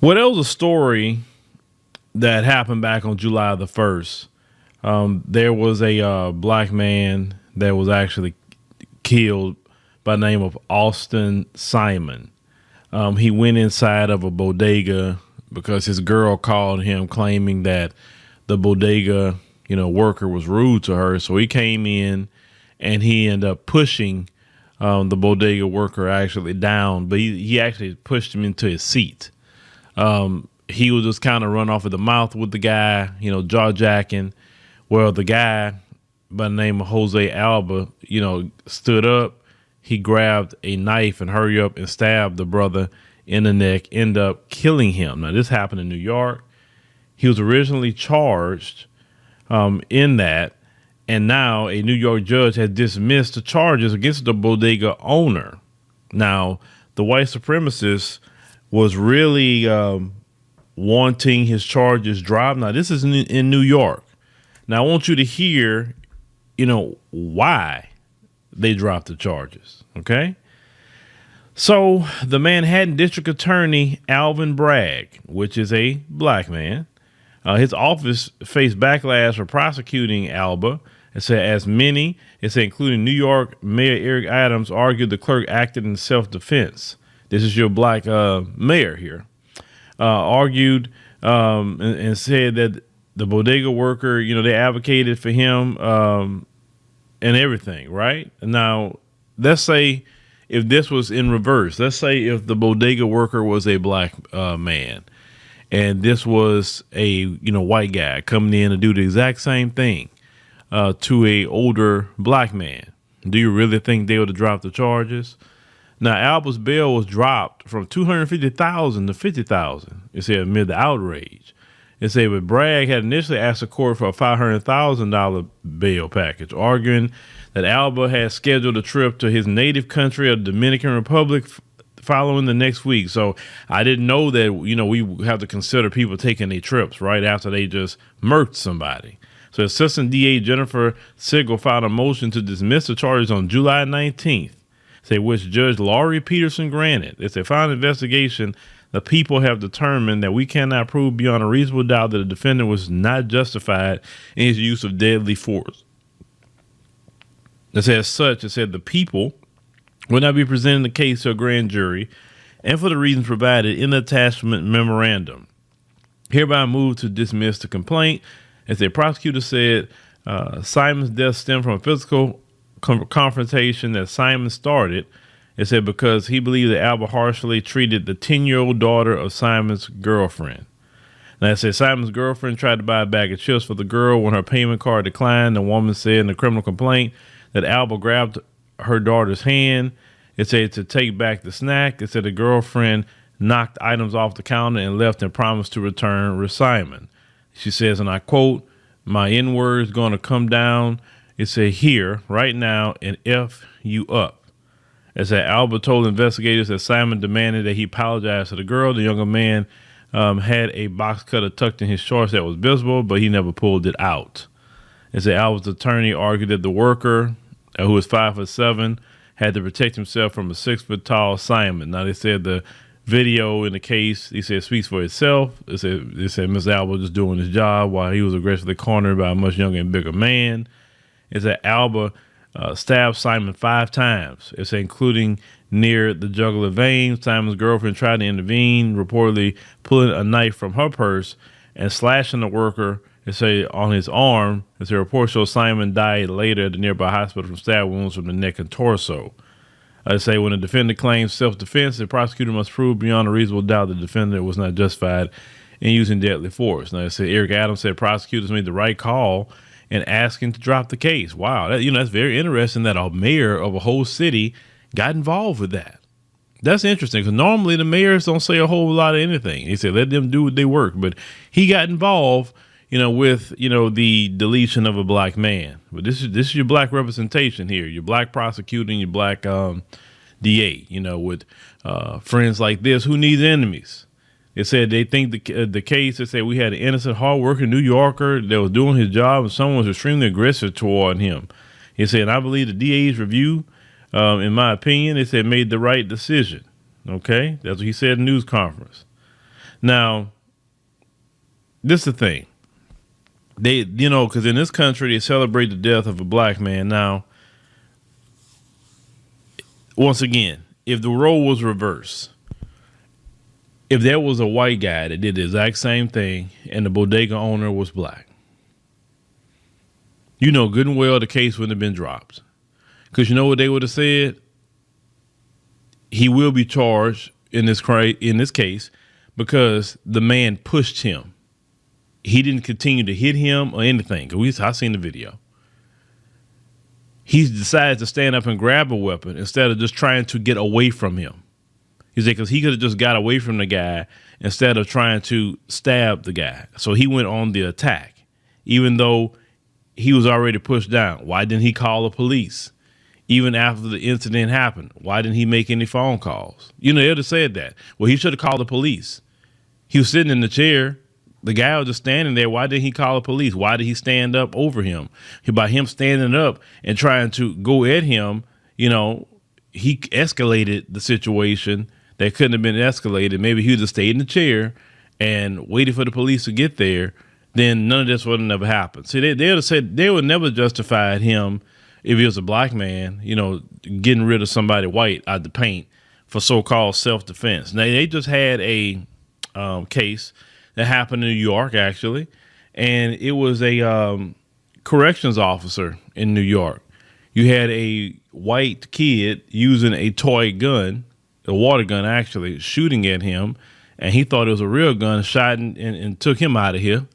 Well, there was a story that happened back on July the 1st. There was a black man that was actually killed by the name of Austin Simon. He went inside of a bodega because his girl called him claiming that the bodega, worker was rude to her. So he came in and he ended up pushing the bodega worker actually down, but he actually pushed him into his seat. He was just kind of run off at the mouth with the guy, jaw jacking. Well, the guy by the name of Jose Alba, stood up. He grabbed a knife and hurried up and stabbed the brother in the neck, ended up killing him. Now, this happened in New York. He was originally charged in that, and now a New York judge has dismissed the charges against the bodega owner. Now, the white supremacist was really wanting his charges dropped. Now, this is in New York. Now, I want you to hear, why they dropped the charges. Okay. So the Manhattan District Attorney, Alvin Bragg, which is a black man, his office faced backlash for prosecuting Alba. It said, including New York Mayor Eric Adams, argued the clerk acted in self-defense. This is your black mayor here. Argued and said that the bodega worker, they advocated for him and everything, right? Now, let's say if this was in reverse. Let's say if the bodega worker was a black man and this was a, white guy coming in to do the exact same thing to a older black man. Do you really think they would have dropped the charges? Now, Alba's bail was dropped from $250,000 to $50,000. It said amid the outrage. It said, but Bragg had initially asked the court for a $500,000 bail package, arguing that Alba had scheduled a trip to his native country of the Dominican Republic following the next week. So I didn't know that, we have to consider people taking their trips right after they just murked somebody. So Assistant DA Jennifer Sigel filed a motion to dismiss the charges on July 19th. Which Judge Laurie Peterson granted. It's a final investigation. The people have determined that we cannot prove beyond a reasonable doubt that the defendant was not justified in his use of deadly force. It said the people will not be presenting the case to a grand jury and for the reasons provided in the attachment memorandum. Hereby move to dismiss the complaint. As a prosecutor said, Simon's death stemmed from a physical confrontation that Simon started. It said because he believed that Alba harshly treated the 10-year-old daughter of Simon's girlfriend. Now, it said Simon's girlfriend tried to buy a bag of chips for the girl when her payment card declined. The woman said in the criminal complaint that Alba grabbed her daughter's hand. It said to take back the snack. It said the girlfriend knocked items off the counter and left and promised to return with Simon. She says, and I quote, "My N-word is going to come down." It said here, right now, and F you up. It said Alba told investigators that Simon demanded that he apologize to the girl. The younger man had a box cutter tucked in his shorts that was visible, but he never pulled it out. It said Alba's attorney argued that the worker, who was 5'7", had to protect himself from a 6-foot tall Simon. Now, they said the video in the case, he said, speaks for itself. They said Miss Alba was just doing his job while he was aggressively cornered by a much younger and bigger man. Is that Alba stabbed Simon 5 times. It's including near the jugular vein. Simon's girlfriend tried to intervene, reportedly pulling a knife from her purse and slashing the worker. It say on his arm. As a report shows, Simon died later at the nearby hospital from stab wounds from the neck and torso. I say when the defendant claims self-defense, the prosecutor must prove beyond a reasonable doubt the defendant was not justified in using deadly force. Now, it said Eric Adams said prosecutors made the right call and asking to drop the case. Wow, that's very interesting that a mayor of a whole city got involved with that. That's interesting because normally the mayors don't say a whole lot of anything. He said let them do their work, but he got involved, with the deletion of a black man. But this is your black representation here. Your black prosecuting, your black DA. With friends like this, who needs enemies? It said they think the case, they said we had an innocent, hardworking New Yorker that was doing his job and someone was extremely aggressive toward him. He said, I believe the DA's review, in my opinion, they said made the right decision. Okay. That's what he said in the news conference. Now, this is the thing. They, because in this country they celebrate the death of a black man. Now, once again, if the role was reversed, if there was a white guy that did the exact same thing and the bodega owner was black, good and well the case wouldn't have been dropped. Because you know what they would have said? He will be charged in this case because the man pushed him. He didn't continue to hit him or anything. I seen the video. He decided to stand up and grab a weapon instead of just trying to get away from him. He said because he could have just got away from the guy instead of trying to stab the guy. So he went on the attack, even though he was already pushed down. Why didn't he call the police? Even after the incident happened, why didn't he make any phone calls? They would have said that. Well, he should have called the police. He was sitting in the chair. The guy was just standing there. Why didn't he call the police? Why did he stand up over him? By him standing up and trying to go at him, he escalated the situation that couldn't have been escalated. Maybe he would have stayed in the chair and waited for the police to get there. Then none of this would have never happened. See, they would have said they would never justified him if he was a black man, getting rid of somebody white out the paint for so-called self-defense. Now, they just had a case that happened in New York, actually, and it was a corrections officer in New York. You had a white kid using a toy gun, a water gun, actually, shooting at him, and he thought it was a real gun, shot and took him out of here.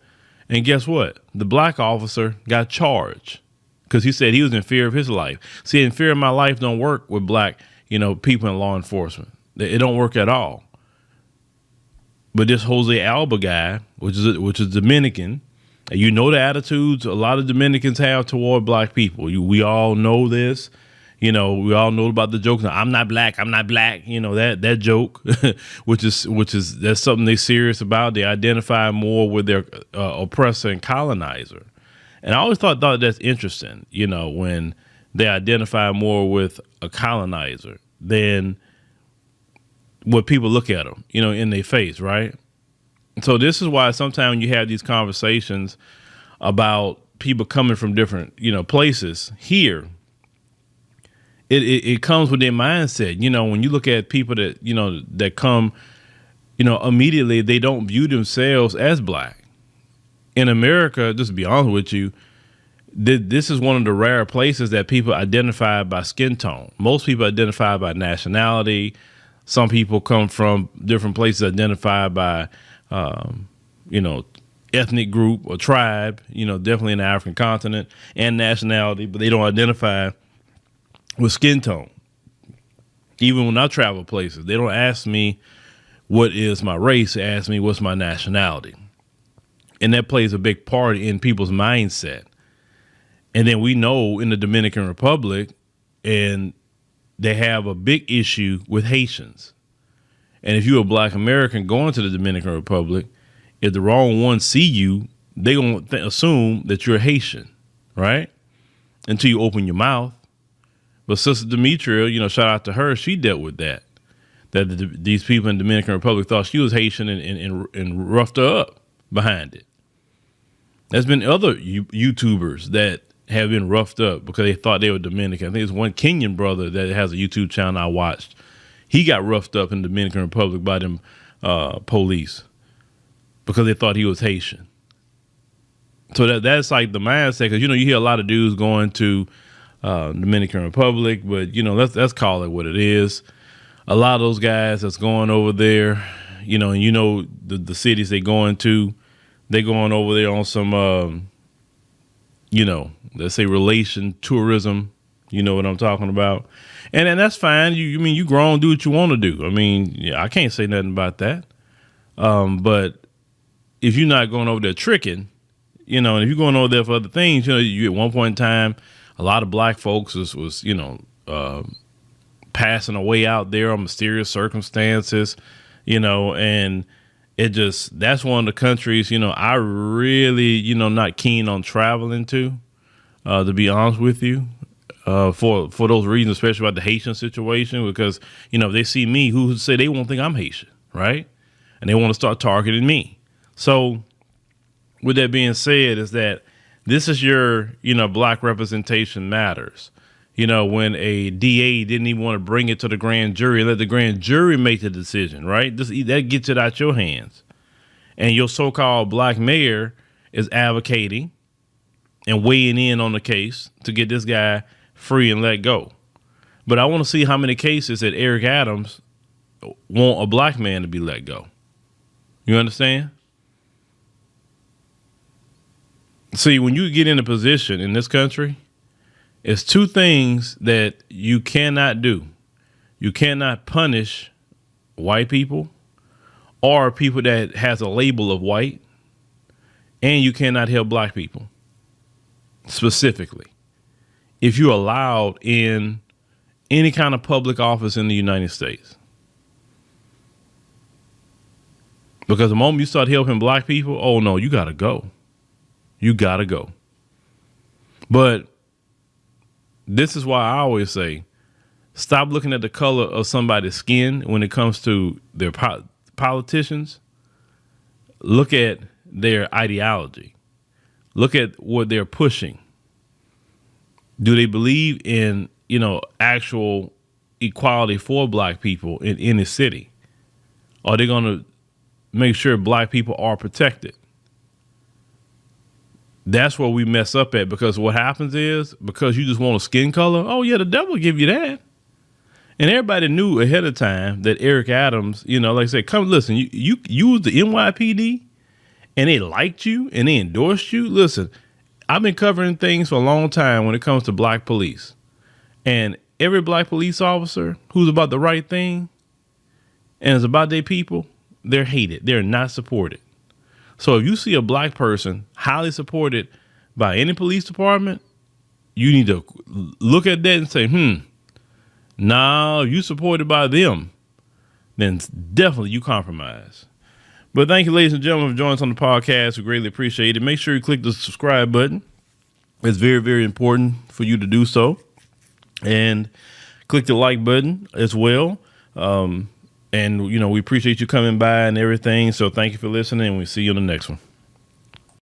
And guess what? The black officer got charged because he said he was in fear of his life. See, in fear of my life don't work with black, people in law enforcement. It don't work at all. But this Jose Alba guy, which is Dominican, and the attitudes a lot of Dominicans have toward black people. We all know this. We all know about the joke. I'm not black. I'm not black. That joke, which is that's something they're serious about. They identify more with their oppressor and colonizer. And I always thought that's interesting, when they identify more with a colonizer than what people look at them, in their face, right? So this is why sometimes you have these conversations about people coming from different, places here. It comes with their mindset. When you look at people that, that come, immediately they don't view themselves as black. In America, just to be honest with you, this is one of the rare places that people identify by skin tone. Most people identify by nationality. Some people come from different places identified by, ethnic group or tribe, definitely in the African continent, and nationality, but they don't identify with skin tone. Even when I travel places, they don't ask me what is my race, they ask me what's my nationality. And that plays a big part in people's mindset. And then we know in the Dominican Republic, and they have a big issue with Haitians. And if you're a black American going to the Dominican Republic, if the wrong ones see you, they going to assume that you're Haitian, right? Until you open your mouth. But Sister Demetria, shout out to her, she dealt with that. These people in the Dominican Republic thought she was Haitian and roughed her up behind it. There's been other YouTubers that have been roughed up because they thought they were Dominican. I think there's one Kenyan brother that has a YouTube channel I watched. He got roughed up in the Dominican Republic by them police because they thought he was Haitian. So that's like the mindset, because you hear a lot of dudes going to Dominican Republic, but let's call it what it is. A lot of those guys that's going over there, and the cities they going to, they going over there on some let's say relation tourism. You know what I'm talking about, and that's fine. You grown, do what you want to do. I can't say nothing about that. But if you're not going over there tricking, and if you're going over there for other things, you at one point in time, a lot of black folks was passing away out there on mysterious circumstances, and that's one of the countries, I really, not keen on traveling to be honest with you, for those reasons, especially about the Haitian situation, because, if they see me, who say they won't think I'm Haitian, right? and they want to start targeting me. So with that being said, is that this is your, black representation matters. When a DA didn't even want to bring it to the grand jury, let the grand jury make the decision, right? That gets it out your hands. And your so-called black mayor is advocating and weighing in on the case to get this guy free and let go. But I want to see how many cases that Eric Adams want a black man to be let go. You understand? See, when you get in a position in this country, it's two things that you cannot do. You cannot punish white people or people that has a label of white, and you cannot help black people specifically if you're allowed in any kind of public office in the United States. Because the moment you start helping black people, oh no, you got to go. You got to go. But this is why I always say, stop looking at the color of somebody's skin when it comes to their politicians. Look at their ideology. Look at what they're pushing. Do they believe in, actual equality for black people in any city? Are they going to make sure black people are protected? That's where we mess up at, because what happens is, because you just want a skin color, oh yeah, the devil give you that. And everybody knew ahead of time that Eric Adams, like I said, come listen, you was the NYPD and they liked you and they endorsed you. Listen, I've been covering things for a long time when it comes to black police, and every black police officer who's about the right thing and is about their people, they're hated. They're not supported. So if you see a black person highly supported by any police department, you need to look at that and say, nah, you supported by them, then definitely you compromise. But thank you, ladies and gentlemen, for joining us on the podcast. We greatly appreciate it. Make sure you click the subscribe button. It's very, very important for you to do so. And click the like button as well. And, we appreciate you coming by and everything. So thank you for listening, and we'll see you on the next one.